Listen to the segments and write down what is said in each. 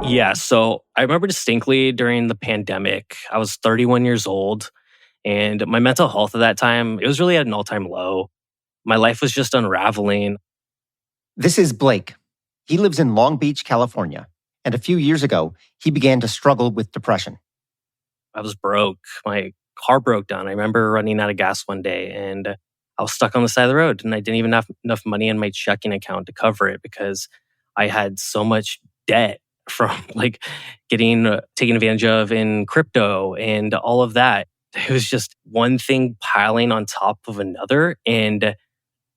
Yeah, so I remember distinctly during the pandemic, I was 31 years old, and my mental health at that time, it was really at an all-time low. My life was just unraveling. This is Blake. He lives in Long Beach, California. And a few years ago, he began to struggle with depression. I was broke. My car broke down. I remember running out of gas one day, and I was stuck on the side of the road, and I didn't even have enough money in my checking account to cover it because I had so much debt from getting taken advantage of in crypto and all of that. It was just one thing piling on top of another, and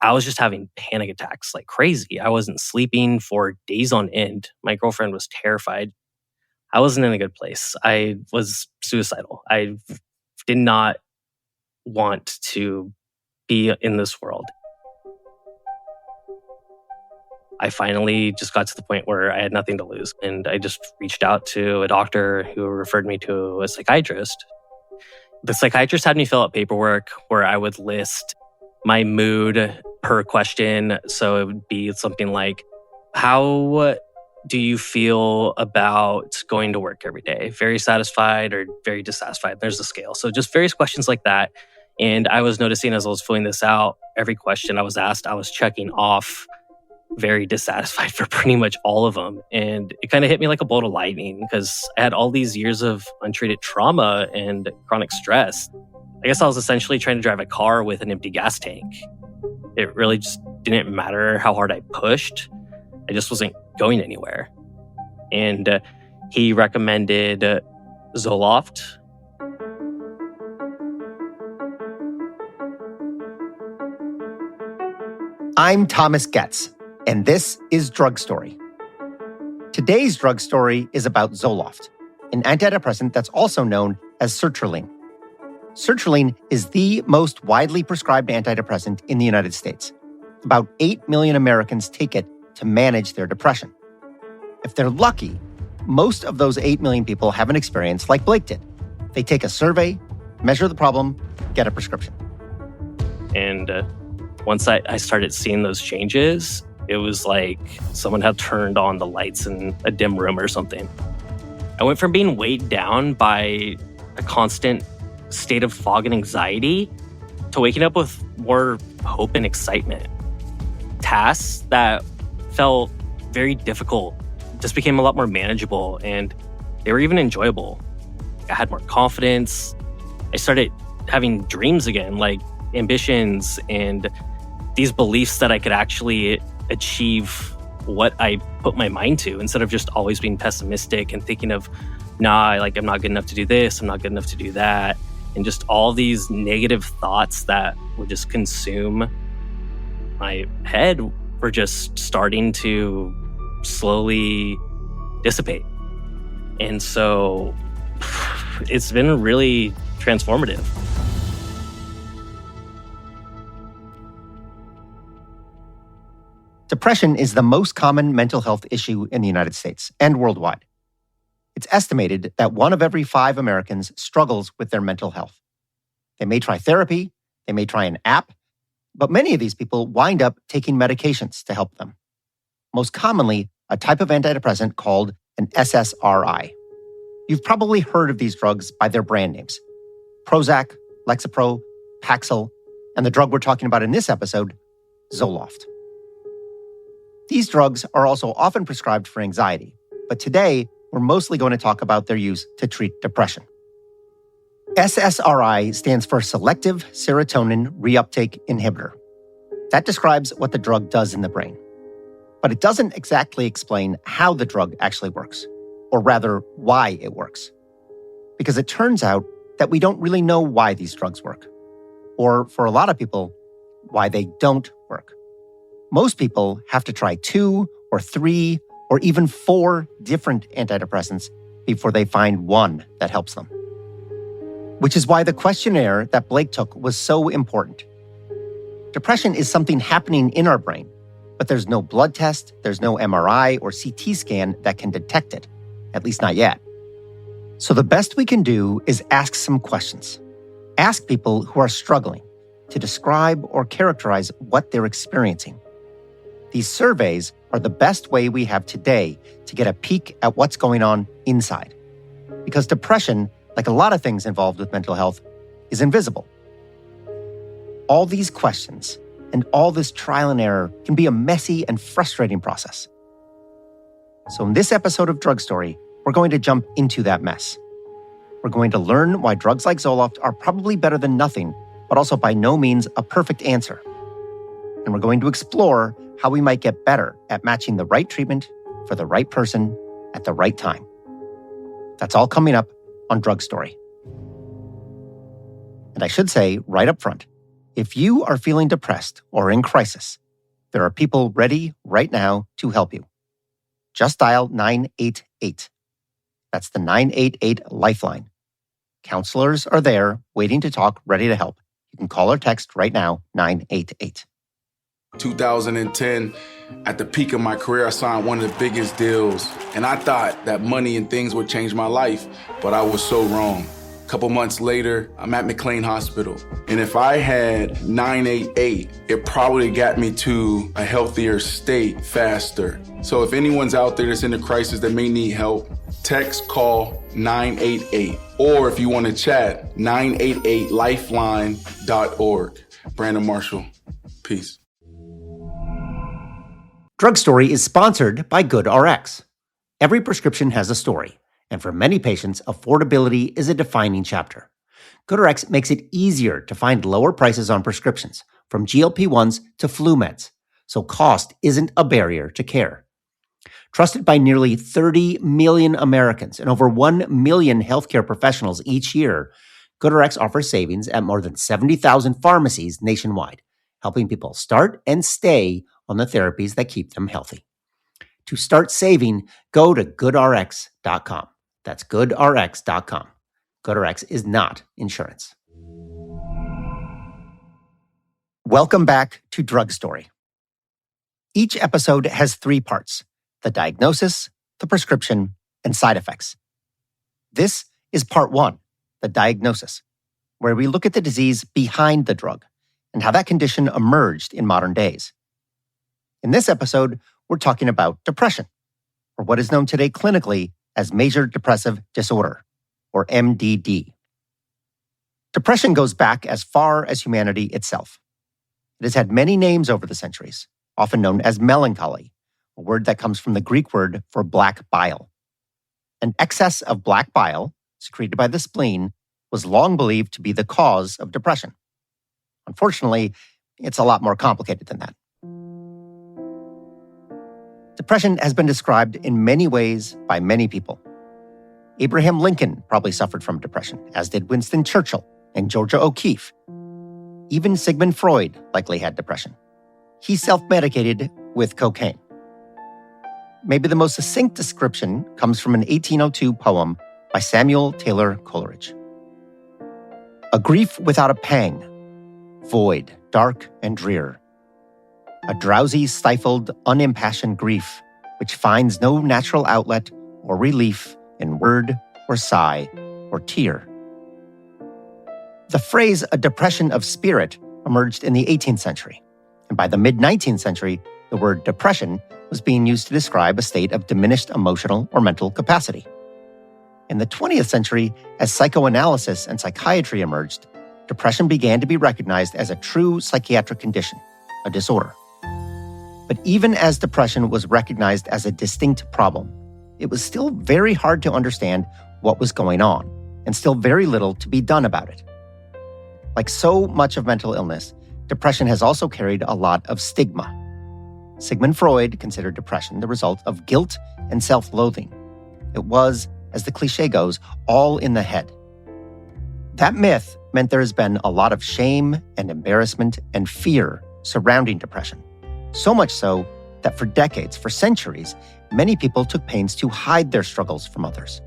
I was just having panic attacks like crazy. I wasn't sleeping for days on end. My girlfriend was terrified. I wasn't in a good place. I was suicidal. I did not want to be in this world. I finally just got to the point where I had nothing to lose. And I just reached out to a doctor who referred me to a psychiatrist. The psychiatrist had me fill out paperwork where I would list my mood per question. So it would be something like, how do you feel about going to work every day? Very satisfied or very dissatisfied? There's a scale. So just various questions like that. And I was noticing as I was filling this out, every question I was asked, I was checking off very dissatisfied for pretty much all of them. And it kind of hit me like a bolt of lightning because I had all these years of untreated trauma and chronic stress. I guess I was essentially trying to drive a car with an empty gas tank. It really just didn't matter how hard I pushed. I just wasn't going anywhere. And he recommended Zoloft. I'm Thomas Getz, and this is Drug Story. Today's drug story is about Zoloft, an antidepressant that's also known as sertraline. Sertraline is the most widely prescribed antidepressant in the United States. About 8 million Americans take it to manage their depression. If they're lucky, most of those 8 million people have an experience like Blake did. They take a survey, measure the problem, get a prescription. And once I started seeing those changes, it was like someone had turned on the lights in a dim room or something. I went from being weighed down by a constant state of fog and anxiety to waking up with more hope and excitement. Tasks that felt very difficult just became a lot more manageable, and they were even enjoyable. I had more confidence. I started having dreams again, like ambitions and these beliefs that I could actually achieve what I put my mind to instead of just always being pessimistic and thinking of, I'm not good enough to do this, I'm not good enough to do that. And just all these negative thoughts that would just consume my head were just starting to slowly dissipate. And so it's been really transformative. Depression is the most common mental health issue in the United States and worldwide. It's estimated that 1 of every 5 Americans struggles with their mental health. They may try therapy, they may try an app, but many of these people wind up taking medications to help them. Most commonly, a type of antidepressant called an SSRI. You've probably heard of these drugs by their brand names: Prozac, Lexapro, Paxil, and the drug we're talking about in this episode, Zoloft. These drugs are also often prescribed for anxiety, but today we're mostly going to talk about their use to treat depression. SSRI stands for Selective Serotonin Reuptake Inhibitor. That describes what the drug does in the brain. But it doesn't exactly explain how the drug actually works, or rather, why it works. Because it turns out that we don't really know why these drugs work. Or, for a lot of people, why they don't work. Most people have to try 2 or 3 or even 4 different antidepressants before they find one that helps them. Which is why the questionnaire that Blake took was so important. Depression is something happening in our brain, but there's no blood test, there's no MRI or CT scan that can detect it, at least not yet. So the best we can do is ask some questions. Ask people who are struggling to describe or characterize what they're experiencing. These surveys are the best way we have today to get a peek at what's going on inside. Because depression, like a lot of things involved with mental health, is invisible. All these questions and all this trial and error can be a messy and frustrating process. So in this episode of Drug Story, we're going to jump into that mess. We're going to learn why drugs like Zoloft are probably better than nothing, but also by no means a perfect answer. And we're going to explore how we might get better at matching the right treatment for the right person at the right time. That's all coming up on Drug Story. And I should say right up front, if you are feeling depressed or in crisis, there are people ready right now to help you. Just dial 988. That's the 988 Lifeline. Counselors are there, waiting to talk, ready to help. You can call or text right now, 988. 2010, at the peak of my career, I signed one of the biggest deals. And I thought that money and things would change my life, but I was so wrong. A couple months later, I'm at McLean Hospital. And if I had 988, it probably got me to a healthier state faster. So if anyone's out there that's in a crisis that may need help, text, call 988. Or if you want to chat, 988lifeline.org. Brandon Marshall, peace. Drug Story is sponsored by GoodRx. Every prescription has a story, and for many patients, affordability is a defining chapter. GoodRx makes it easier to find lower prices on prescriptions, from GLP-1s to flu meds, so cost isn't a barrier to care. Trusted by nearly 30 million Americans and over 1 million healthcare professionals each year, GoodRx offers savings at more than 70,000 pharmacies nationwide, helping people start and stay on the therapies that keep them healthy. To start saving, go to goodrx.com. That's goodrx.com. GoodRx is not insurance. Welcome back to Drug Story. Each episode has 3 parts: the diagnosis, the prescription, and side effects. This is part 1, the diagnosis, where we look at the disease behind the drug and how that condition emerged in modern days. In this episode, we're talking about depression, or what is known today clinically as major depressive disorder, or MDD. Depression goes back as far as humanity itself. It has had many names over the centuries, often known as melancholy, a word that comes from the Greek word for black bile. An excess of black bile, secreted by the spleen, was long believed to be the cause of depression. Unfortunately, it's a lot more complicated than that. Depression has been described in many ways by many people. Abraham Lincoln probably suffered from depression, as did Winston Churchill and Georgia O'Keeffe. Even Sigmund Freud likely had depression. He self-medicated with cocaine. Maybe the most succinct description comes from an 1802 poem by Samuel Taylor Coleridge. A grief without a pang, void, dark, and drear. A drowsy, stifled, unimpassioned grief, which finds no natural outlet or relief in word or sigh or tear. The phrase a depression of spirit emerged in the 18th century, and by the mid-19th century, the word depression was being used to describe a state of diminished emotional or mental capacity. In the 20th century, as psychoanalysis and psychiatry emerged, depression began to be recognized as a true psychiatric condition, a disorder. But even as depression was recognized as a distinct problem, it was still very hard to understand what was going on, and still very little to be done about it. Like so much of mental illness, depression has also carried a lot of stigma. Sigmund Freud considered depression the result of guilt and self-loathing. It was, as the cliche goes, all in the head. That myth meant there has been a lot of shame and embarrassment and fear surrounding depression. So much so that for decades, for centuries, many people took pains to hide their struggles from others.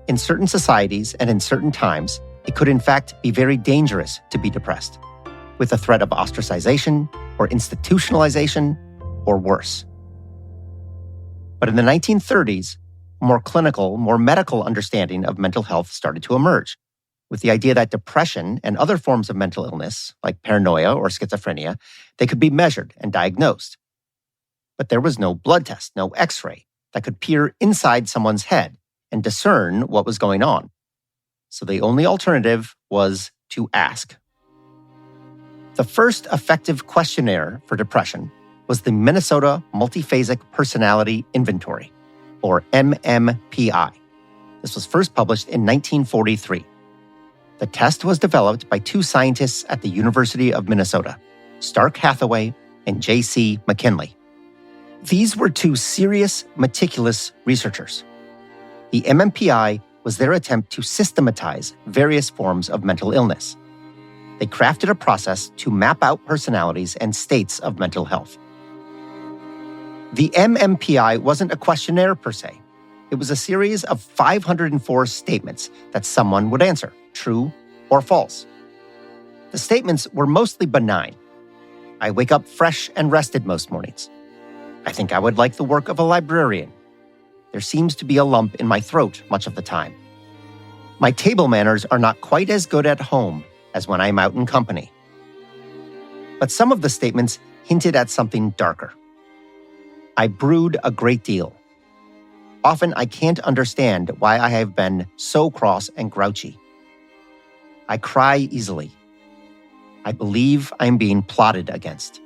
In certain societies and in certain times, it could in fact be very dangerous to be depressed, with the threat of ostracization or institutionalization or worse. But in the 1930s, a more clinical, more medical understanding of mental health started to emerge, with the idea that depression and other forms of mental illness, like paranoia or schizophrenia, they could be measured and diagnosed. But there was no blood test, no x-ray that could peer inside someone's head and discern what was going on. So the only alternative was to ask. The first effective questionnaire for depression was the Minnesota Multiphasic Personality Inventory, or MMPI. This was first published in 1943. The test was developed by two scientists at the University of Minnesota, Stark Hathaway and J.C. McKinley. These were two serious, meticulous researchers. The MMPI was their attempt to systematize various forms of mental illness. They crafted a process to map out personalities and states of mental health. The MMPI wasn't a questionnaire per se. It was a series of 504 statements that someone would answer, true or false. The statements were mostly benign. I wake up fresh and rested most mornings. I think I would like the work of a librarian. There seems to be a lump in my throat much of the time. My table manners are not quite as good at home as when I'm out in company. But some of the statements hinted at something darker. I brood a great deal. Often I can't understand why I have been so cross and grouchy. I cry easily. I believe I'm being plotted against.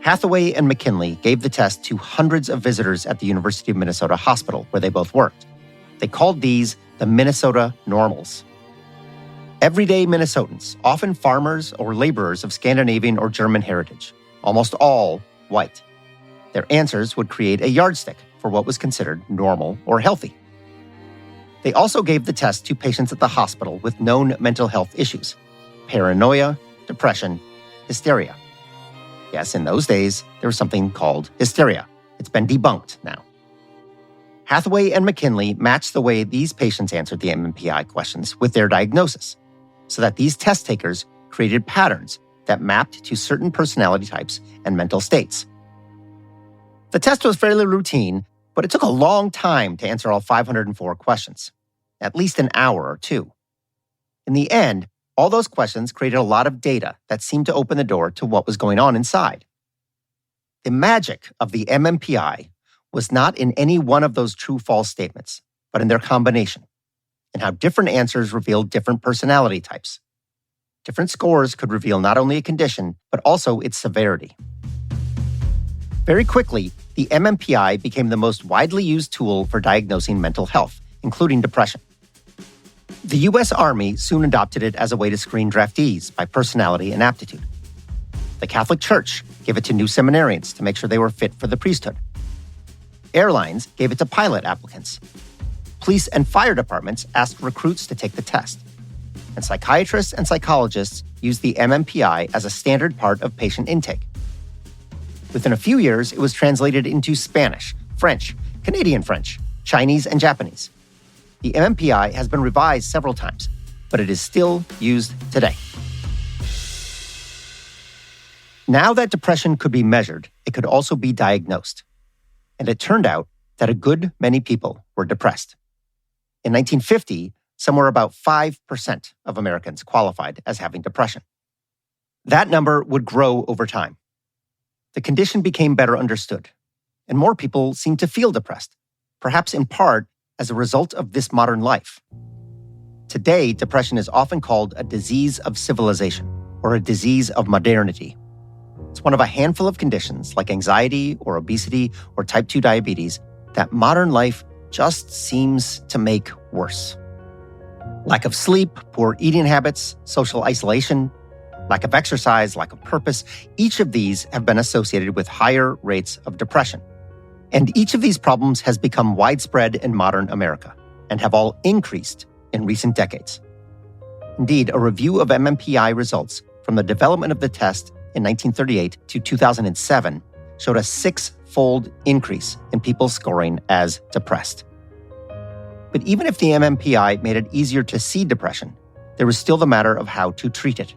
Hathaway and McKinley gave the test to hundreds of visitors at the University of Minnesota Hospital, where they both worked. They called these the Minnesota Normals. Everyday Minnesotans, often farmers or laborers of Scandinavian or German heritage, almost all white. Their answers would create a yardstick for what was considered normal or healthy. They also gave the test to patients at the hospital with known mental health issues: paranoia, depression, hysteria. Yes, in those days, there was something called hysteria. It's been debunked now. Hathaway and McKinley matched the way these patients answered the MMPI questions with their diagnosis, so that these test takers created patterns that mapped to certain personality types and mental states. The test was fairly routine, but it took a long time to answer all 504 questions, at least an hour or two. In the end, all those questions created a lot of data that seemed to open the door to what was going on inside. The magic of the MMPI was not in any one of those true-false statements, but in their combination, and how different answers revealed different personality types. Different scores could reveal not only a condition, but also its severity. Very quickly, the MMPI became the most widely used tool for diagnosing mental health, including depression. The U.S. Army soon adopted it as a way to screen draftees by personality and aptitude. The Catholic Church gave it to new seminarians to make sure they were fit for the priesthood. Airlines gave it to pilot applicants. Police and fire departments asked recruits to take the test. And psychiatrists and psychologists used the MMPI as a standard part of patient intake. Within a few years, it was translated into Spanish, French, Canadian French, Chinese, and Japanese. The MMPI has been revised several times, but it is still used today. Now that depression could be measured, it could also be diagnosed. And it turned out that a good many people were depressed. In 1950, somewhere about 5% of Americans qualified as having depression. That number would grow over time. The condition became better understood, and more people seemed to feel depressed, perhaps in part as a result of this modern life. Today, depression is often called a disease of civilization or a disease of modernity. It's one of a handful of conditions like anxiety or obesity or type 2 diabetes that modern life just seems to make worse. Lack of sleep, poor eating habits, social isolation, lack of exercise, lack of purpose, each of these have been associated with higher rates of depression. And each of these problems has become widespread in modern America and have all increased in recent decades. Indeed, a review of MMPI results from the development of the test in 1938 to 2007 showed a 6-fold increase in people scoring as depressed. But even if the MMPI made it easier to see depression, there was still the matter of how to treat it.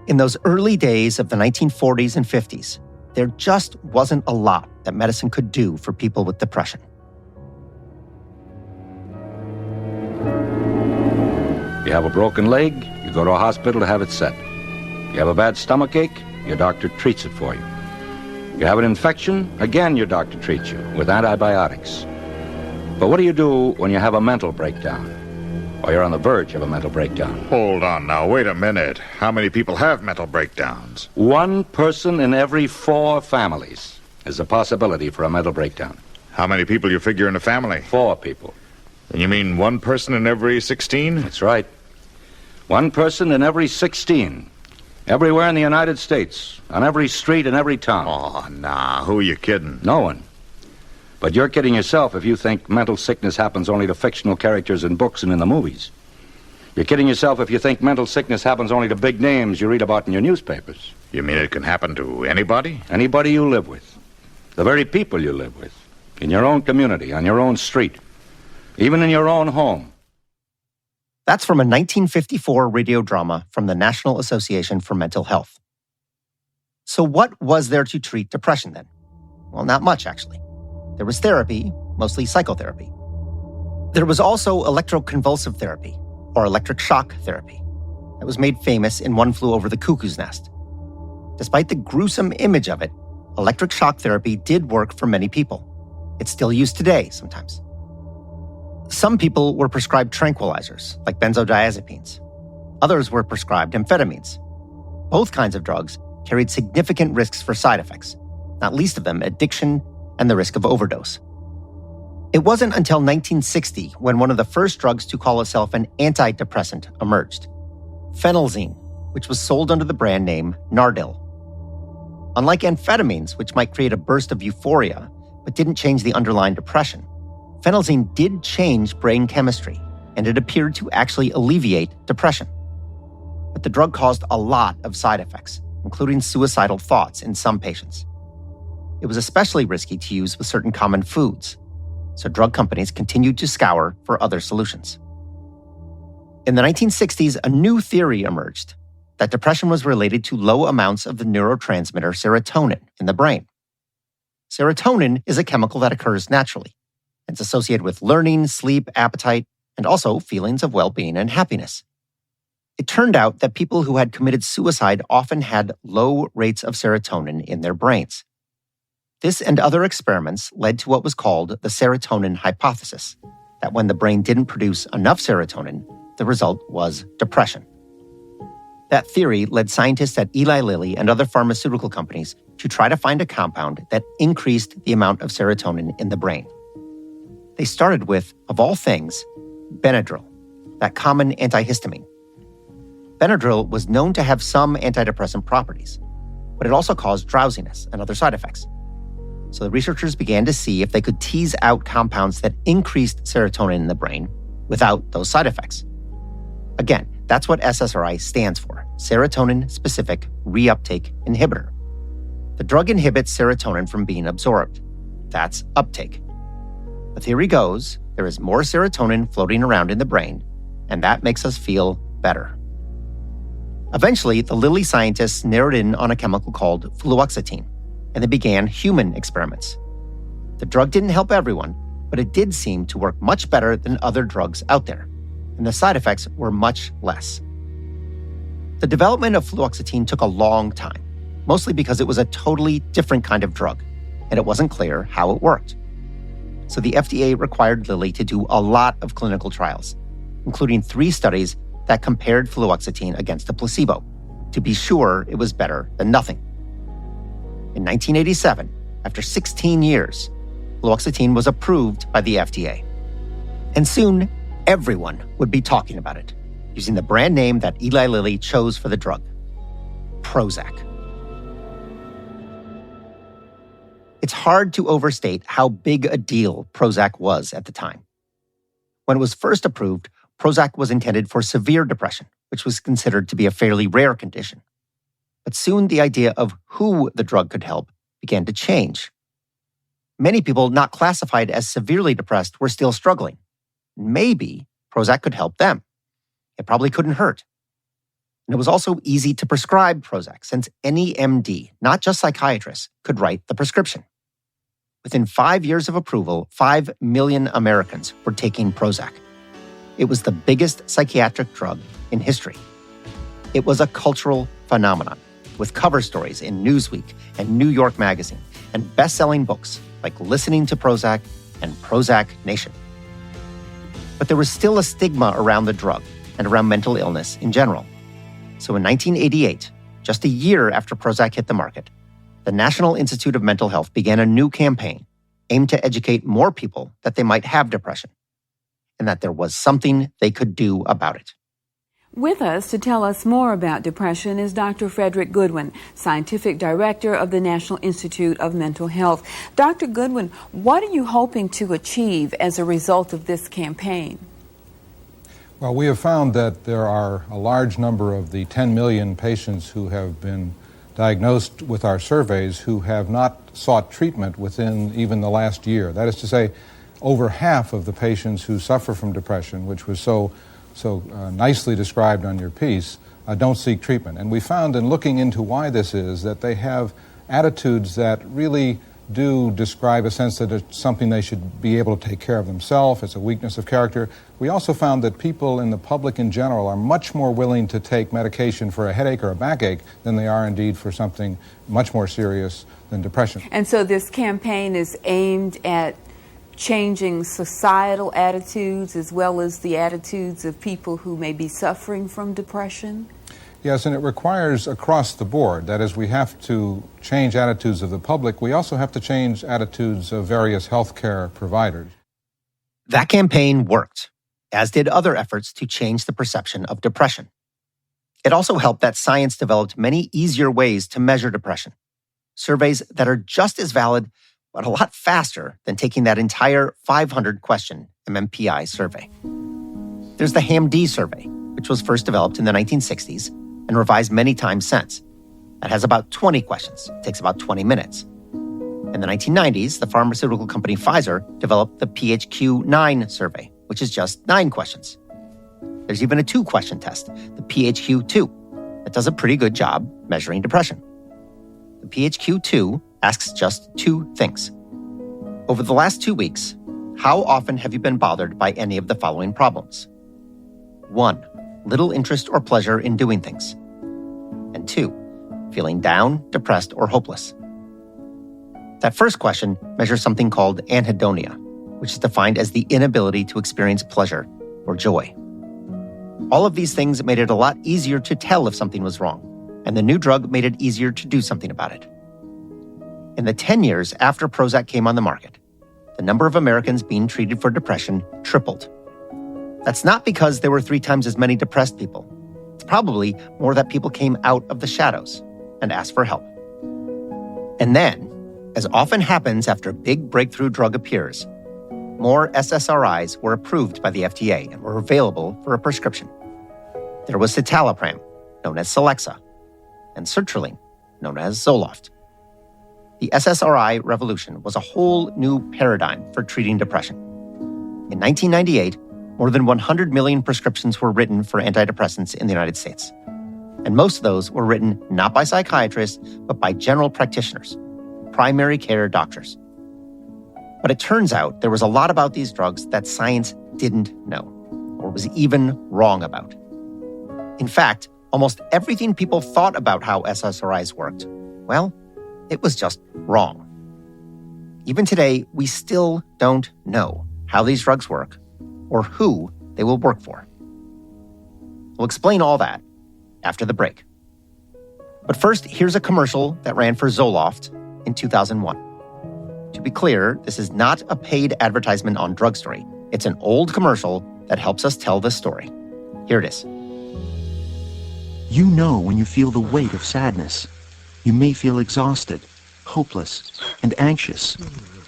In those early days of the 1940s and 50s, there just wasn't a lot that medicine could do for people with depression. You have a broken leg, you go to a hospital to have it set. You have a bad stomachache, your doctor treats it for you. You have an infection, again your doctor treats you with antibiotics. But what do you do when you have a mental breakdown? Or you're on the verge of a mental breakdown? Hold on now, wait a minute. How many people have mental breakdowns? 1 person in every 4 families is a possibility for a mental breakdown. How many people you figure in a family? 4 people. And you mean 1 person in every 16? That's right. 1 person in every 16. Everywhere in the United States, on every street in every town. Oh, nah, who are you kidding? No one. But you're kidding yourself if you think mental sickness happens only to fictional characters in books and in the movies. You're kidding yourself if you think mental sickness happens only to big names you read about in your newspapers. You mean it can happen to anybody? Anybody you live with. The very people you live with. In your own community, on your own street. Even in your own home. That's from a 1954 radio drama from the National Association for Mental Health. So what was there to treat depression then? Well, not much, actually. There was therapy, mostly psychotherapy. There was also electroconvulsive therapy, or electric shock therapy. That was made famous in One Flew Over the Cuckoo's Nest. Despite the gruesome image of it, electric shock therapy did work for many people. It's still used today, sometimes. Some people were prescribed tranquilizers, like benzodiazepines. Others were prescribed amphetamines. Both kinds of drugs carried significant risks for side effects, not least of them addiction and the risk of overdose. It wasn't until 1960 when one of the first drugs to call itself an antidepressant emerged, phenelzine, which was sold under the brand name Nardil. Unlike amphetamines, which might create a burst of euphoria but didn't change the underlying depression, phenelzine did change brain chemistry, and it appeared to actually alleviate depression. But the drug caused a lot of side effects, including suicidal thoughts in some patients. It was especially risky to use with certain common foods, so drug companies continued to scour for other solutions. In the 1960s, a new theory emerged that depression was related to low amounts of the neurotransmitter serotonin in the brain. Serotonin is a chemical that occurs naturally. It's associated with learning, sleep, appetite, and also feelings of well-being and happiness. It turned out that people who had committed suicide often had low rates of serotonin in their brains. This and other experiments led to what was called the serotonin hypothesis, that when the brain didn't produce enough serotonin, the result was depression. That theory led scientists at Eli Lilly and other pharmaceutical companies to try to find a compound that increased the amount of serotonin in the brain. They started with, of all things, Benadryl, that common antihistamine. Benadryl was known to have some antidepressant properties, but it also caused drowsiness and other side effects. So the researchers began to see if they could tease out compounds that increased serotonin in the brain without those side effects. Again, that's what SSRI stands for, serotonin-specific reuptake inhibitor. The drug inhibits serotonin from being absorbed. That's uptake. The theory goes, there is more serotonin floating around in the brain, and that makes us feel better. Eventually, the Lilly scientists narrowed in on a chemical called fluoxetine, and they began human experiments. The drug didn't help everyone, but it did seem to work much better than other drugs out there, and the side effects were much less. The development of fluoxetine took a long time, mostly because it was a totally different kind of drug, and it wasn't clear how it worked. So the FDA required Lilly to do a lot of clinical trials, including 3 studies that compared fluoxetine against a placebo, to be sure it was better than nothing. In 1987, after 16 years, fluoxetine was approved by the FDA. And soon, everyone would be talking about it, using the brand name that Eli Lilly chose for the drug, Prozac. It's hard to overstate how big a deal Prozac was at the time. When it was first approved, Prozac was intended for severe depression, which was considered to be a fairly rare condition. But soon the idea of who the drug could help began to change. Many people not classified as severely depressed were still struggling. Maybe Prozac could help them. It probably couldn't hurt. And it was also easy to prescribe Prozac, since any MD, not just psychiatrists, could write the prescription. Within 5 years of approval, 5 million Americans were taking Prozac. It was the biggest psychiatric drug in history. It was a cultural phenomenon, with cover stories in Newsweek and New York Magazine, and best-selling books like Listening to Prozac and Prozac Nation. But there was still a stigma around the drug and around mental illness in general. So in 1988, just a year after Prozac hit the market, the National Institute of Mental Health began a new campaign aimed to educate more people that they might have depression and that there was something they could do about it. With us to tell us more about depression is Dr. Frederick Goodwin, Scientific Director of the National Institute of Mental Health. Dr. Goodwin, what are you hoping to achieve as a result of this campaign? Well, we have found that there are a large number of the 10 million patients who have been diagnosed with our surveys who have not sought treatment within even the last year. That is to say, over half of the patients who suffer from depression, which was so nicely described on your piece, don't seek treatment. And we found in looking into why this is that they have attitudes that really do describe a sense that it's something they should be able to take care of themselves. It's a weakness of character. We also found that people in the public in general are much more willing to take medication for a headache or a backache than they are indeed for something much more serious than depression. And so this campaign is aimed at changing societal attitudes as well as the attitudes of people who may be suffering from depression? Yes, and it requires across the board. That is, we have to change attitudes of the public. We also have to change attitudes of various healthcare providers. That campaign worked, as did other efforts to change the perception of depression. It also helped that science developed many easier ways to measure depression, surveys that are just as valid but a lot faster than taking that entire 500-question MMPI survey. There's the HAM-D survey, which was first developed in the 1960s and revised many times since. That has about 20 questions. It takes about 20 minutes. In the 1990s, the pharmaceutical company Pfizer developed the PHQ-9 survey, which is just 9 questions. There's even a 2-question test, the PHQ-2, that does a pretty good job measuring depression. The PHQ-2 asks just 2 things. Over the last 2 weeks, how often have you been bothered by any of the following problems? 1, little interest or pleasure in doing things. And 2, feeling down, depressed, or hopeless. That first question measures something called anhedonia, which is defined as the inability to experience pleasure or joy. All of these things made it a lot easier to tell if something was wrong, and the new drug made it easier to do something about it. In the 10 years after Prozac came on the market, the number of Americans being treated for depression tripled. That's not because there were 3 times as many depressed people. It's probably more that people came out of the shadows and asked for help. And then, as often happens after a big breakthrough drug appears, more SSRIs were approved by the FDA and were available for a prescription. There was citalopram, known as Celexa, and sertraline, known as Zoloft. The SSRI revolution was a whole new paradigm for treating depression. In 1998, more than 100 million prescriptions were written for antidepressants in the United States. And most of those were written not by psychiatrists, but by general practitioners, primary care doctors. But it turns out there was a lot about these drugs that science didn't know, or was even wrong about. In fact, almost everything people thought about how SSRIs worked, well, it was just wrong. Even today, we still don't know how these drugs work or who they will work for. We'll explain all that after the break. But first, here's a commercial that ran for Zoloft in 2001. To be clear, this is not a paid advertisement on Drug Story. It's an old commercial that helps us tell this story. Here it is. You know when you feel the weight of sadness. You may feel exhausted, hopeless, and anxious.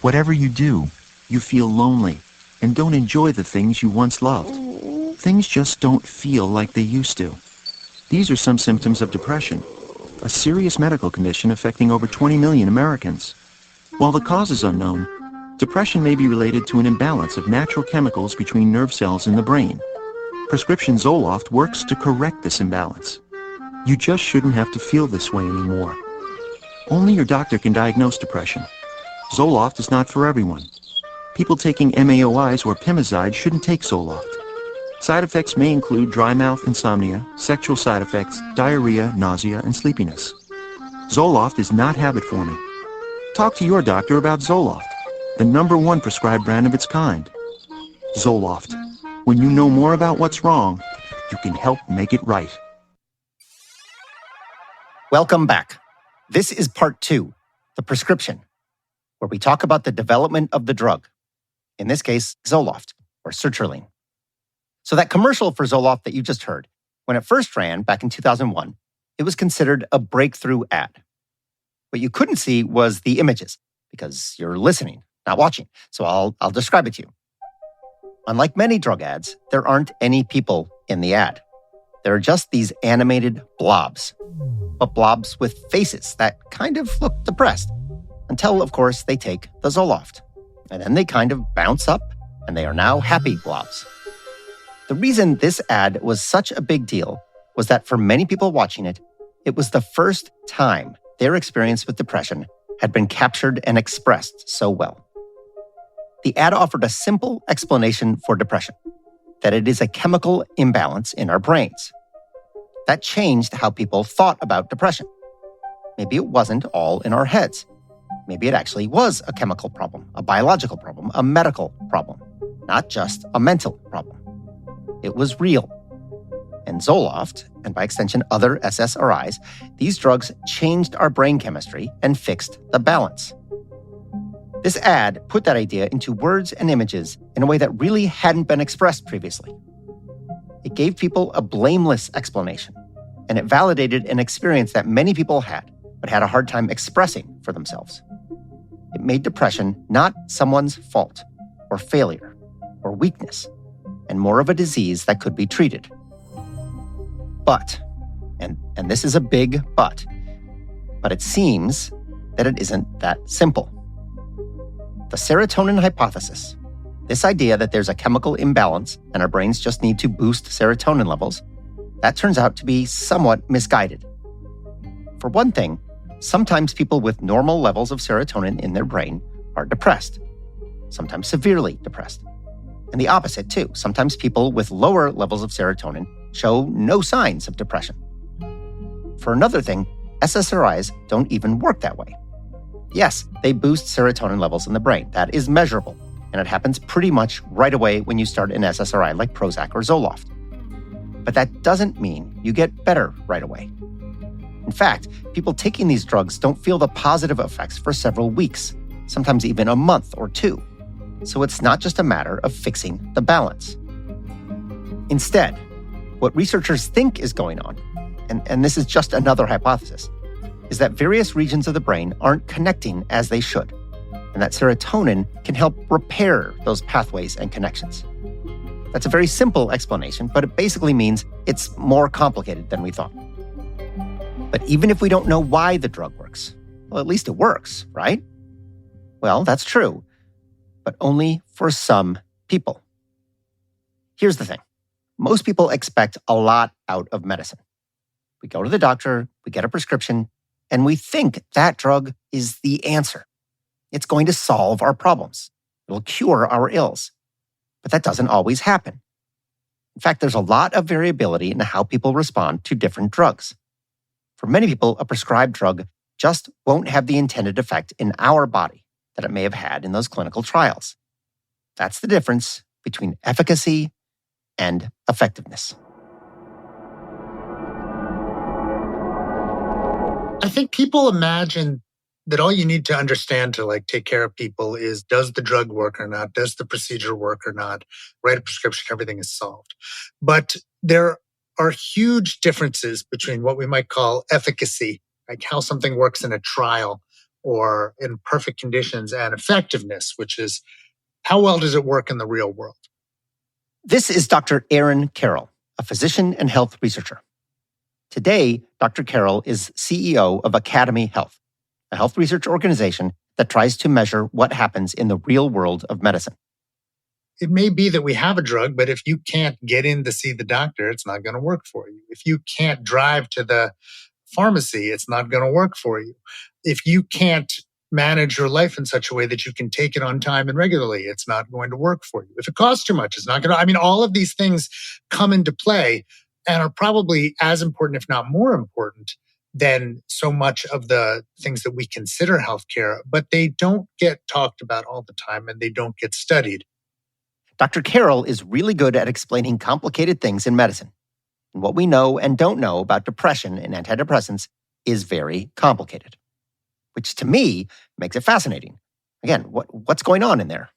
Whatever you do, you feel lonely and don't enjoy the things you once loved. Things just don't feel like they used to. These are some symptoms of depression, a serious medical condition affecting over 20 million Americans. While the cause is unknown, depression may be related to an imbalance of natural chemicals between nerve cells in the brain. Prescription Zoloft works to correct this imbalance. You just shouldn't have to feel this way anymore. Only your doctor can diagnose depression. Zoloft is not for everyone. People taking MAOIs or Pimozide shouldn't take Zoloft. Side effects may include dry mouth, insomnia, sexual side effects, diarrhea, nausea, and sleepiness. Zoloft is not habit-forming. Talk to your doctor about Zoloft, the #1 prescribed brand of its kind. Zoloft. When you know more about what's wrong, you can help make it right. Welcome back. This is part 2, the prescription, where we talk about the development of the drug, in this case, Zoloft, or sertraline. So that commercial for Zoloft that you just heard, when it first ran back in 2001, it was considered a breakthrough ad. What you couldn't see was the images, because you're listening, not watching. So I'll describe it to you. Unlike many drug ads, there aren't any people in the ad. There are just these animated blobs, but blobs with faces that kind of look depressed, until, of course, they take the Zoloft. And then they kind of bounce up, and they are now happy blobs. The reason this ad was such a big deal was that for many people watching it, it was the first time their experience with depression had been captured and expressed so well. The ad offered a simple explanation for depression, that it is a chemical imbalance in our brains. That changed how people thought about depression. Maybe it wasn't all in our heads. Maybe it actually was a chemical problem, a biological problem, a medical problem, not just a mental problem. It was real. And Zoloft, and by extension other SSRIs, these drugs changed our brain chemistry and fixed the balance. This ad put that idea into words and images in a way that really hadn't been expressed previously. It gave people a blameless explanation, and it validated an experience that many people had, but had a hard time expressing for themselves. It made depression not someone's fault, or failure, or weakness, and more of a disease that could be treated. But, and this is a big but it seems that it isn't that simple. The serotonin hypothesis, this idea that there's a chemical imbalance and our brains just need to boost serotonin levels, that turns out to be somewhat misguided. For one thing, sometimes people with normal levels of serotonin in their brain are depressed, sometimes severely depressed. And the opposite, too. Sometimes people with lower levels of serotonin show no signs of depression. For another thing, SSRIs don't even work that way. Yes, they boost serotonin levels in the brain. That is measurable, and it happens pretty much right away when you start an SSRI like Prozac or Zoloft. But that doesn't mean you get better right away. In fact, people taking these drugs don't feel the positive effects for several weeks, sometimes even a month or 2. So it's not just a matter of fixing the balance. Instead, what researchers think is going on, and this is just another hypothesis, is that various regions of the brain aren't connecting as they should, and that serotonin can help repair those pathways and connections. That's a very simple explanation, but it basically means it's more complicated than we thought. But even if we don't know why the drug works, well, at least it works, right? Well, that's true, but only for some people. Here's the thing. Most people expect a lot out of medicine. We go to the doctor, we get a prescription, and we think that drug is the answer. It's going to solve our problems. It'll cure our ills. But that doesn't always happen. In fact, there's a lot of variability in how people respond to different drugs. For many people, a prescribed drug just won't have the intended effect in our body that it may have had in those clinical trials. That's the difference between efficacy and effectiveness. I think people imagine that all you need to understand to take care of people is, does the drug work or not? Does the procedure work or not? Write a prescription, everything is solved. But there are huge differences between what we might call efficacy, like how something works in a trial or in perfect conditions, and effectiveness, which is how well does it work in the real world? This is Dr. Aaron Carroll, a physician and health researcher. Today, Dr. Carroll is CEO of Academy Health, a health research organization that tries to measure what happens in the real world of medicine. It may be that we have a drug, but if you can't get in to see the doctor, it's not going to work for you. If you can't drive to the pharmacy, it's not going to work for you. If you can't manage your life in such a way that you can take it on time and regularly, it's not going to work for you. If it costs too much, it's not going to. All of these things come into play and are probably as important, if not more important, than so much of the things that we consider healthcare, but they don't get talked about all the time and they don't get studied. Dr. Carroll is really good at explaining complicated things in medicine. And what we know and don't know about depression and antidepressants is very complicated, which to me makes it fascinating. Again, what's going on in there?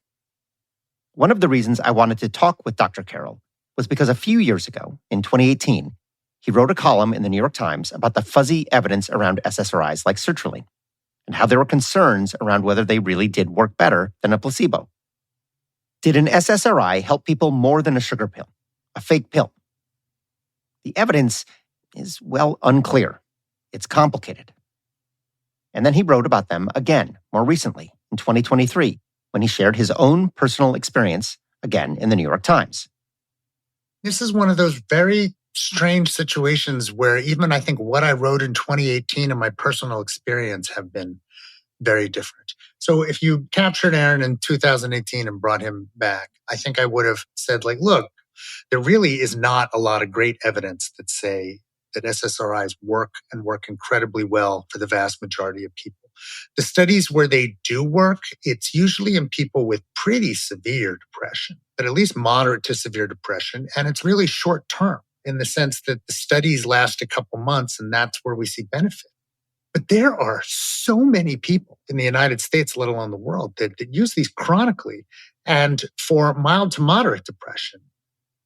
One of the reasons I wanted to talk with Dr. Carroll was because a few years ago, in 2018, he wrote a column in the New York Times about the fuzzy evidence around SSRIs like sertraline and how there were concerns around whether they really did work better than a placebo. Did an SSRI help people more than a sugar pill, a fake pill? The evidence is, well, unclear. It's complicated. And then he wrote about them again, more recently, in 2023, when he shared his own personal experience, again, in the New York Times. This is one of those very strange situations where even I think what I wrote in 2018 and my personal experience have been very different. So if you captured Aaron in 2018 and brought him back, I think I would have said, like, look, there really is not a lot of great evidence that say that SSRIs work and work incredibly well for the vast majority of people. The studies where they do work, it's usually in people with pretty severe depression, but at least moderate to severe depression. And it's really short term in the sense that the studies last a couple months and that's where we see benefit. But there are so many people in the United States, let alone the world, that use these chronically and for mild to moderate depression.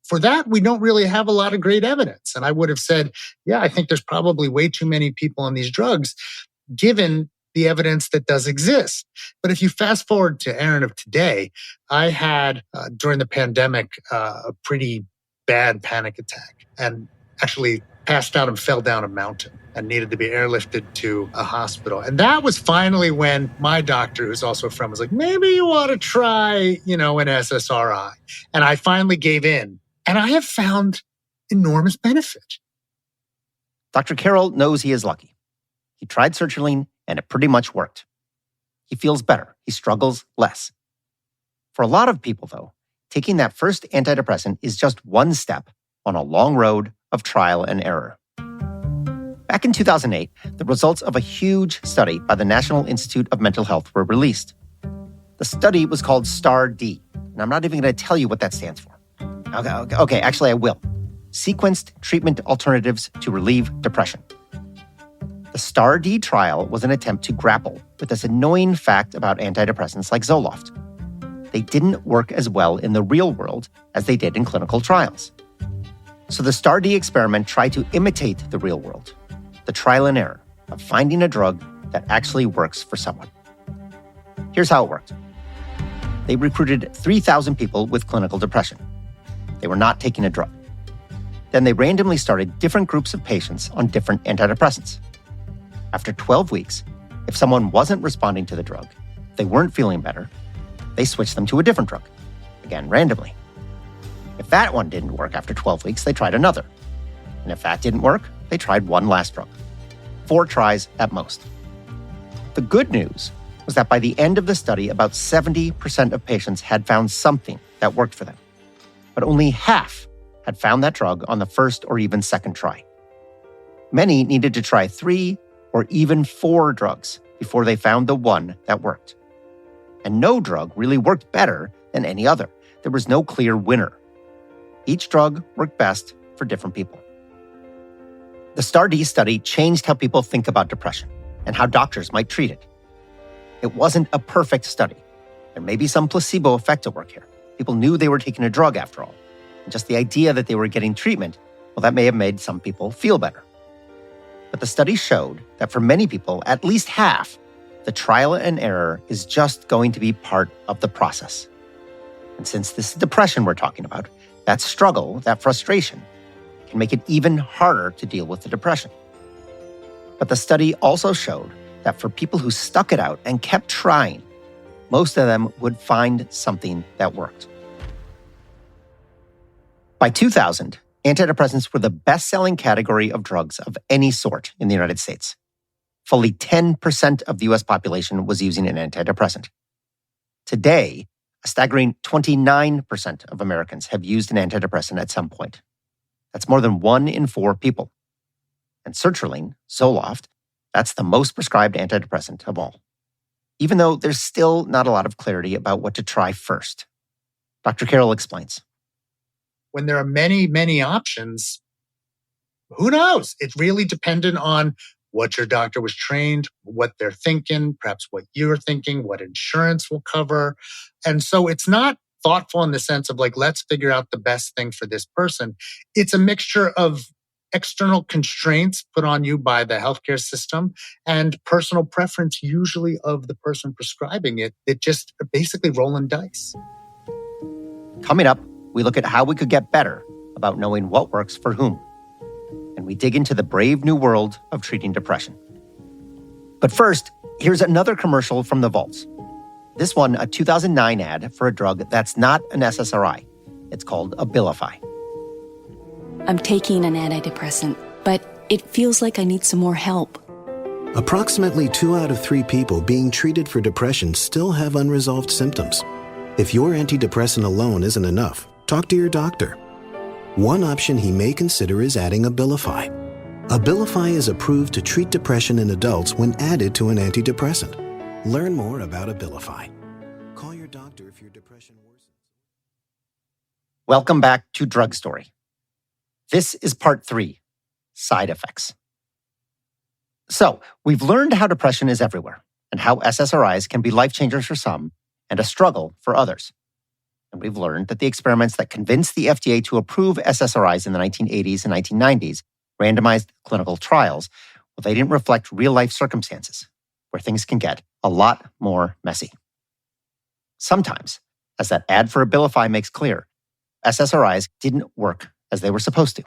For that, we don't really have a lot of great evidence. And I would have said, yeah, I think there's probably way too many people on these drugs, given the evidence that does exist. But if you fast forward to Aaron of today, I had, during the pandemic, a pretty bad panic attack and actually passed out and fell down a mountain and needed to be airlifted to a hospital. And that was finally when my doctor, who's also a friend, was like, maybe you ought to try, an SSRI. And I finally gave in. And I have found enormous benefit. Dr. Carroll knows he is lucky. He tried sertraline and it pretty much worked. He feels better. He struggles less. For a lot of people, though, taking that first antidepressant is just one step on a long road of trial and error. Back in 2008, the results of a huge study by the National Institute of Mental Health were released. The study was called STAR-D, and I'm not even going to tell you what that stands for. Okay, actually I will. Sequenced Treatment Alternatives to Relieve Depression. The STAR-D trial was an attempt to grapple with this annoying fact about antidepressants like Zoloft. They didn't work as well in the real world as they did in clinical trials. So the STAR-D experiment tried to imitate the real world, the trial and error of finding a drug that actually works for someone. Here's how it worked. They recruited 3,000 people with clinical depression. They were not taking a drug. Then they randomly started different groups of patients on different antidepressants. After 12 weeks, if someone wasn't responding to the drug, they weren't feeling better, they switched them to a different drug, again, randomly. If that one didn't work after 12 weeks, they tried another. And if that didn't work, they tried one last drug. 4 tries at most. The good news was that by the end of the study, about 70% of patients had found something that worked for them. But only half had found that drug on the first or even second try. Many needed to try 3 or even 4 drugs before they found the one that worked. And no drug really worked better than any other. There was no clear winner. Each drug worked best for different people. The STAR-D study changed how people think about depression and how doctors might treat it. It wasn't a perfect study. There may be some placebo effect at work here. People knew they were taking a drug after all. And just the idea that they were getting treatment, well, that may have made some people feel better. But the study showed that for many people, at least half, the trial and error is just going to be part of the process. And since this is depression we're talking about, that struggle, that frustration, can make it even harder to deal with the depression. But the study also showed that for people who stuck it out and kept trying, most of them would find something that worked. By 2000, antidepressants were the best-selling category of drugs of any sort in the United States. Fully 10% of the U.S. population was using an antidepressant. Today, a staggering 29% of Americans have used an antidepressant at some point. That's more than 1 in 4 people. And sertraline, Zoloft, that's the most prescribed antidepressant of all, even though there's still not a lot of clarity about what to try first. Dr. Carroll explains. When there are many, many options, who knows? It's really dependent on what your doctor was trained, what they're thinking, perhaps what you're thinking, what insurance will cover. And so it's not thoughtful in the sense of like, let's figure out the best thing for this person. It's a mixture of external constraints put on you by the healthcare system and personal preference, usually of the person prescribing it, that just are basically rolling dice. Coming up, we look at how we could get better about knowing what works for whom. And we dig into the brave new world of treating depression. But first, here's another commercial from the vaults. This one, a 2009 ad for a drug that's not an SSRI. It's called Abilify. I'm taking an antidepressant, but it feels like I need some more help. Approximately 2 out of 3 people being treated for depression still have unresolved symptoms. If your antidepressant alone isn't enough, talk to your doctor. One option he may consider is adding Abilify. Abilify is approved to treat depression in adults when added to an antidepressant. Learn more about Abilify. Call your doctor if your depression worsens. Welcome back to Drug Story. This is part 3, side effects. So, we've learned how depression is everywhere and how SSRIs can be life changers for some and a struggle for others. And we've learned that the experiments that convinced the FDA to approve SSRIs in the 1980s and 1990s, randomized clinical trials, well, they didn't reflect real-life circumstances where things can get a lot more messy. Sometimes, as that ad for Abilify makes clear, SSRIs didn't work as they were supposed to.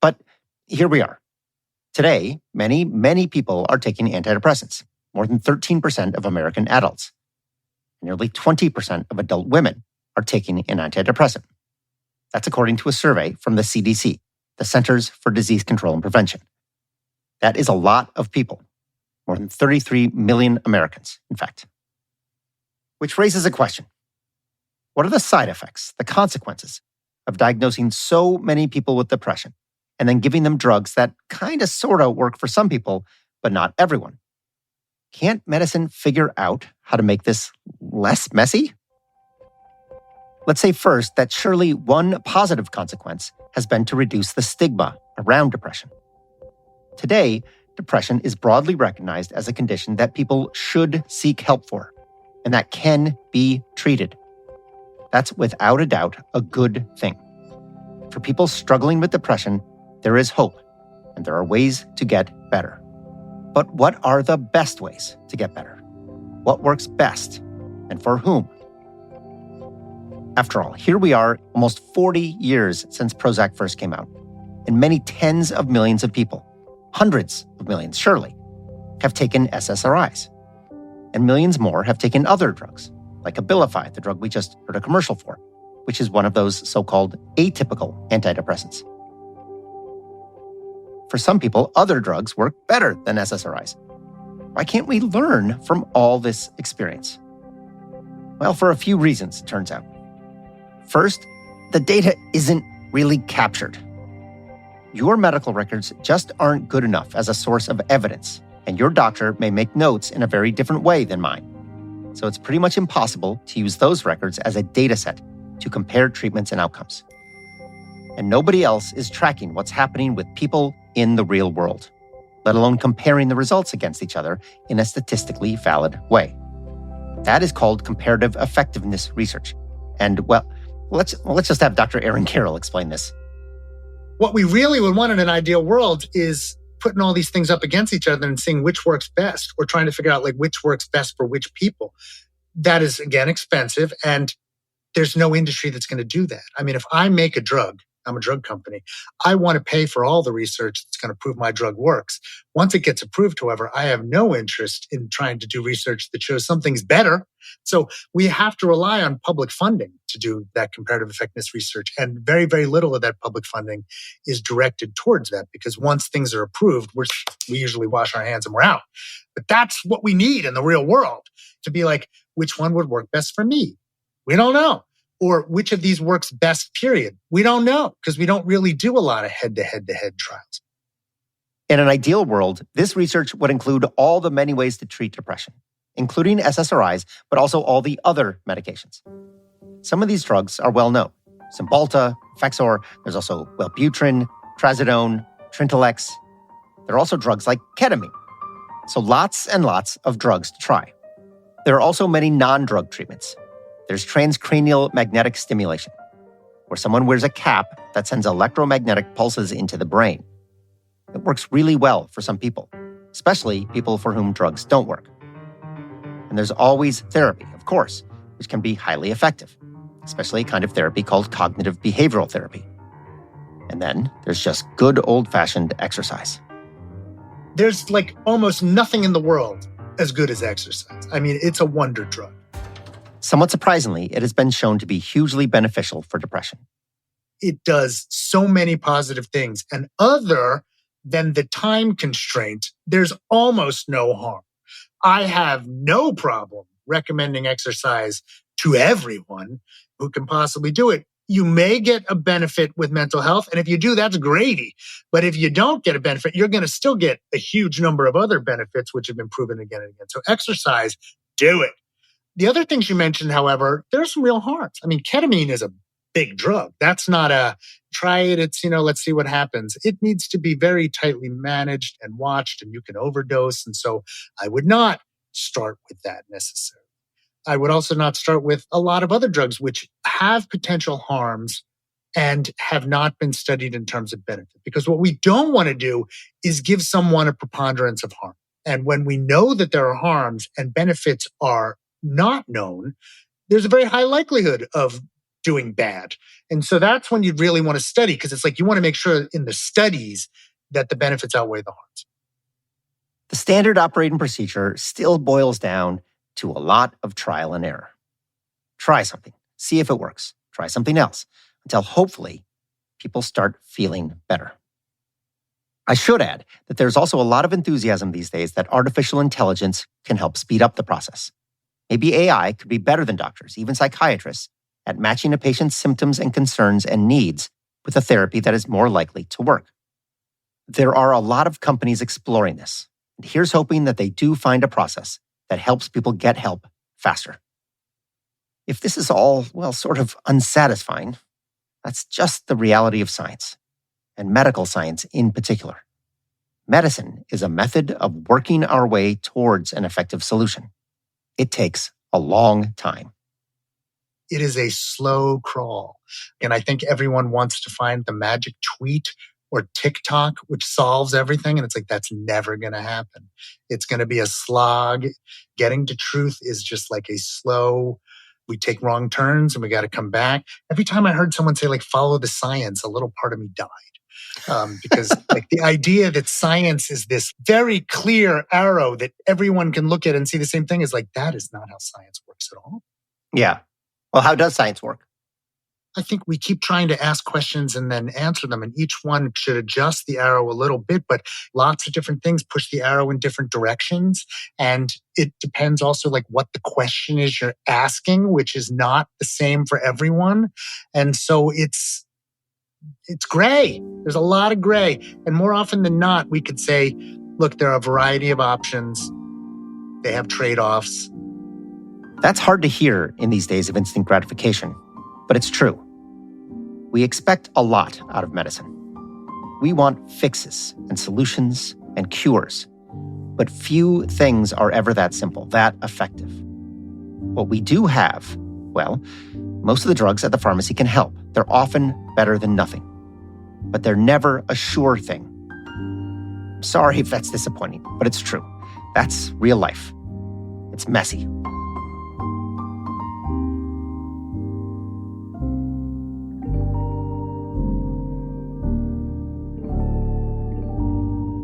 But here we are. Today, many, many people are taking antidepressants, more than 13% of American adults. Nearly 20% of adult women are taking an antidepressant. That's according to a survey from the CDC, the Centers for Disease Control and Prevention. That is a lot of people, more than 33 million Americans, in fact. Which raises a question. What are the side effects, the consequences of diagnosing so many people with depression and then giving them drugs that kind of sort of work for some people, but not everyone? Can't medicine figure out how to make this less messy? Let's say first that surely one positive consequence has been to reduce the stigma around depression. Today, depression is broadly recognized as a condition that people should seek help for, and that can be treated. That's without a doubt a good thing. For people struggling with depression, there is hope, and there are ways to get better. But what are the best ways to get better? What works best, and for whom? After all, here we are, almost 40 years since Prozac first came out, and many tens of millions of people, hundreds of millions surely, have taken SSRIs. And millions more have taken other drugs, like Abilify, the drug we just heard a commercial for, which is one of those so-called atypical antidepressants. For some people, other drugs work better than SSRIs. Why can't we learn from all this experience? Well, for a few reasons, it turns out. First, the data isn't really captured. Your medical records just aren't good enough as a source of evidence, and your doctor may make notes in a very different way than mine. So it's pretty much impossible to use those records as a data set to compare treatments and outcomes. And nobody else is tracking what's happening with people in the real world, let alone comparing the results against each other in a statistically valid way. That is called comparative effectiveness research. And, well, let's just have Dr. Aaron Carroll explain this. What we really would want in an ideal world is putting all these things up against each other and seeing which works best, or trying to figure out like which works best for which people. That is, again, expensive, and there's no industry that's going to do that. I mean, if I make a drug, I'm a drug company, I want to pay for all the research that's going to prove my drug works. Once it gets approved, however, I have no interest in trying to do research that shows something's better. So we have to rely on public funding to do that comparative effectiveness research. And very, very little of that public funding is directed towards that, because once things are approved, we usually wash our hands and we're out. But that's what we need in the real world, to be like, which one would work best for me? We don't know. Or which of these works best, period? We don't know, because we don't really do a lot of head-to-head trials. In an ideal world, this research would include all the many ways to treat depression, including SSRIs, but also all the other medications. Some of these drugs are well known. Cymbalta, Effexor, there's also Wellbutrin, Trazodone, Trintellix. There are also drugs like ketamine. So lots and lots of drugs to try. There are also many non-drug treatments. There's transcranial magnetic stimulation, where someone wears a cap that sends electromagnetic pulses into the brain. It works really well for some people, especially people for whom drugs don't work. And there's always therapy, of course, which can be highly effective, especially a kind of therapy called cognitive behavioral therapy. And then there's just good old-fashioned exercise. There's like almost nothing in the world as good as exercise. I mean, it's a wonder drug. Somewhat surprisingly, it has been shown to be hugely beneficial for depression. It does so many positive things. And other than the time constraint, there's almost no harm. I have no problem recommending exercise to everyone who can possibly do it. You may get a benefit with mental health, and if you do, that's gravy. But if you don't get a benefit, you're going to still get a huge number of other benefits, which have been proven again and again. So exercise, do it. The other things you mentioned, however, there's some real harms. I mean, ketamine is a big drug. That's not a try it, it's, let's see what happens. It needs to be very tightly managed and watched, and you can overdose. And so I would not start with that necessarily. I would also not start with a lot of other drugs which have potential harms and have not been studied in terms of benefit. Because what we don't want to do is give someone a preponderance of harm. And when we know that there are harms and benefits are not known, there's a very high likelihood of doing bad. And so that's when you'd really want to study, because it's like you want to make sure in the studies that the benefits outweigh the harms. The standard operating procedure still boils down to a lot of trial and error. Try something, see if it works. Try something else, until hopefully people start feeling better. I should add that there's also a lot of enthusiasm these days that artificial intelligence can help speed up the process. Maybe AI could be better than doctors, even psychiatrists, at matching a patient's symptoms and concerns and needs with a therapy that is more likely to work. There are a lot of companies exploring this, and here's hoping that they do find a process that helps people get help faster. If this is all, sort of unsatisfying, that's just the reality of science, and medical science in particular. Medicine is a method of working our way towards an effective solution. It takes a long time. It is a slow crawl. And I think everyone wants to find the magic tweet or TikTok, which solves everything. And it's like, that's never going to happen. It's going to be a slog. Getting to truth is just like a slow, we take wrong turns and we got to come back. Every time I heard someone say follow the science, a little part of me died. Because the idea that science is this very clear arrow that everyone can look at and see the same thing is that is not how science works at all. Yeah. Well, how does science work? I think we keep trying to ask questions and then answer them, and each one should adjust the arrow a little bit, but lots of different things push the arrow in different directions. And it depends also what the question is you're asking, which is not the same for everyone. And so it's gray. There's a lot of gray. And more often than not, we could say, look, there are a variety of options. They have trade-offs. That's hard to hear in these days of instant gratification, but it's true. We expect a lot out of medicine. We want fixes and solutions and cures, but few things are ever that simple, that effective. What we do have, most of the drugs at the pharmacy can help. They're often better than nothing, but they're never a sure thing. I'm sorry if that's disappointing, but it's true. That's real life. It's messy.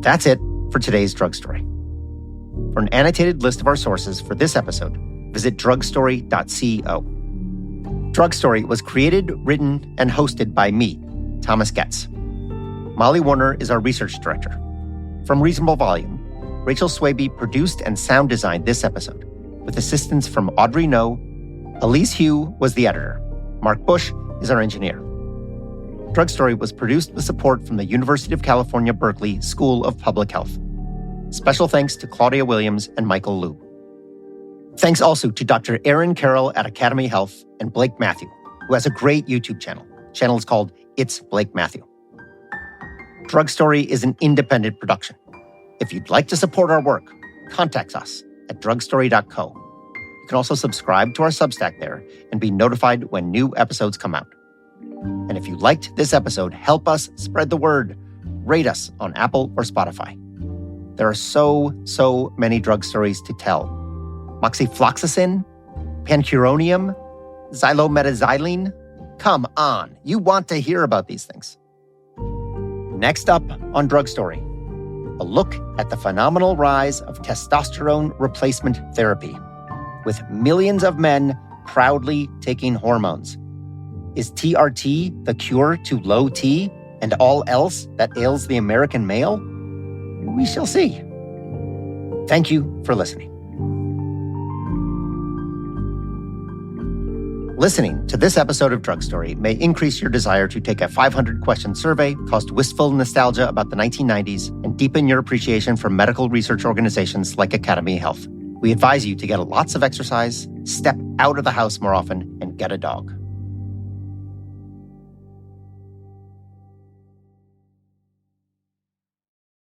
That's it for today's Drug Story. For an annotated list of our sources for this episode, visit drugstory.co. Drug Story was created, written, and hosted by me, Thomas Getz. Molly Warner is our research director. From Reasonable Volume, Rachel Swaby produced and sound designed this episode, with assistance from Audrey No. Elise Hugh was the editor. Mark Bush is our engineer. Drug Story was produced with support from the University of California, Berkeley School of Public Health. Special thanks to Claudia Williams and Michael Liu. Thanks also to Dr. Erin Carroll at Academy Health and Blake Matthew, who has a great YouTube channel. The channel is called It's Blake Matthew. Drug Story is an independent production. If you'd like to support our work, contact us at drugstory.co. You can also subscribe to our Substack there and be notified when new episodes come out. And if you liked this episode, help us spread the word. Rate us on Apple or Spotify. There are so many drug stories to tell. Moxifloxacin, pancuronium, xylometaxylene. Come on, you want to hear about these things. Next up on Drug Story, a look at the phenomenal rise of testosterone replacement therapy, with millions of men proudly taking hormones. Is TRT the cure to low T and all else that ails the American male? We shall see. Thank you for listening. Listening to this episode of Drug Story may increase your desire to take a 500-question survey, cause wistful nostalgia about the 1990s, and deepen your appreciation for medical research organizations like Academy Health. We advise you to get lots of exercise, step out of the house more often, and get a dog.